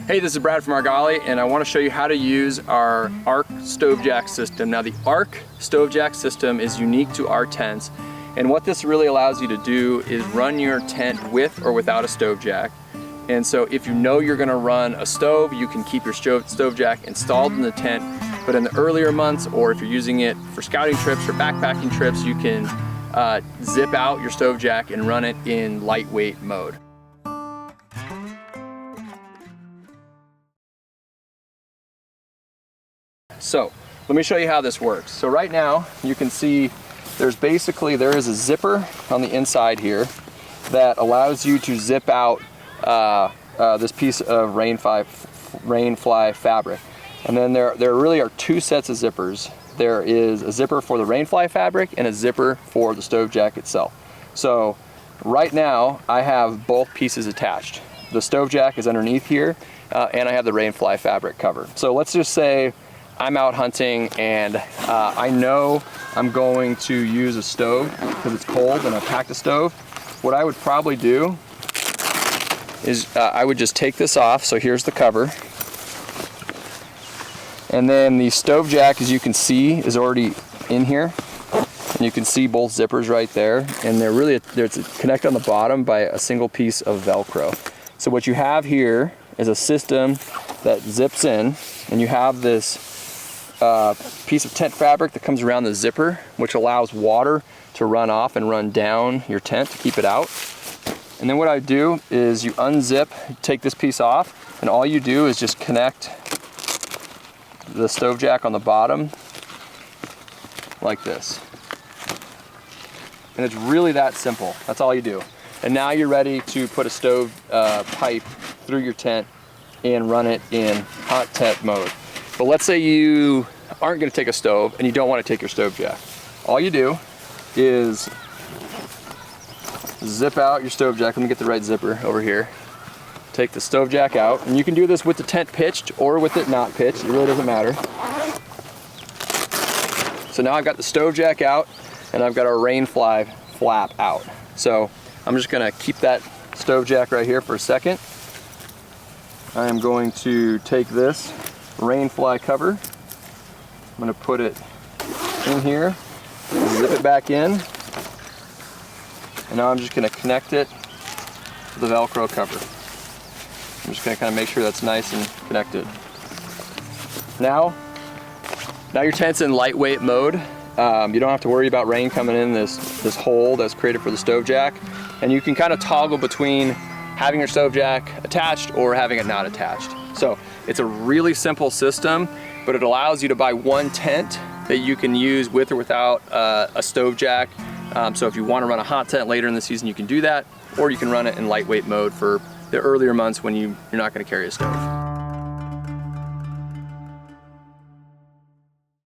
Hey, this is Brad from Argali, and I want to show you how to use our ARC StoveJack system. Now, the ARC StoveJack system is unique to our tents, and what this really allows you to do is run your tent with or without a StoveJack. And so if you know you're going to run a stove, you can keep your StoveJack installed in the tent, but in the earlier months, or if you're using it for scouting trips or backpacking trips, you can zip out your StoveJack and run it in lightweight mode. So let me show you how this works. So right now you can see there is a zipper on the inside here that allows you to zip out this piece of rainfly fabric. And then there really are two sets of zippers. There is a zipper for the rainfly fabric and a zipper for the StoveJack itself. So right now I have both pieces attached. The StoveJack is underneath here and I have the rainfly fabric covered. So let's just say I'm out hunting and I know I'm going to use a stove because it's cold and I packed a stove. What I would probably do is I would just take this off. So here's the cover. And then the StoveJack, as you can see, is already in here. And you can see both zippers right there. And they're connected on the bottom by a single piece of Velcro. So what you have here is a system that zips in, and you have this piece of tent fabric that comes around the zipper, which allows water to run off and run down your tent to keep it out. And then what I do is you unzip, take this piece off, and all you do is just connect the StoveJack on the bottom like this. And it's really that simple. That's all you do. And now you're ready to put a stove pipe through your tent and run it in hot tent mode. But let's say you aren't going to take a stove and you don't want to take your StoveJack. All you do is zip out your StoveJack. Let me get the right zipper over here. Take the StoveJack out, and you can do this with the tent pitched or with it not pitched. It really doesn't matter. So now I've got the StoveJack out and I've got our rainfly flap out. So I'm just going to keep that StoveJack right here for a second. I am going to take this rainfly cover. I'm going to put it in here, zip it back in, and now I'm just going to connect it to the Velcro cover. I'm just going to kind of make sure that's nice and connected. Now your tent's in lightweight mode. You don't have to worry about rain coming in this hole that's created for the StoveJack, and you can kind of toggle between having your StoveJack attached or having it not attached. So it's a really simple system, but it allows you to buy one tent that you can use with or without a StoveJack. So if you want to run a hot tent later in the season, you can do that, or you can run it in lightweight mode for the earlier months when you're not going to carry a stove.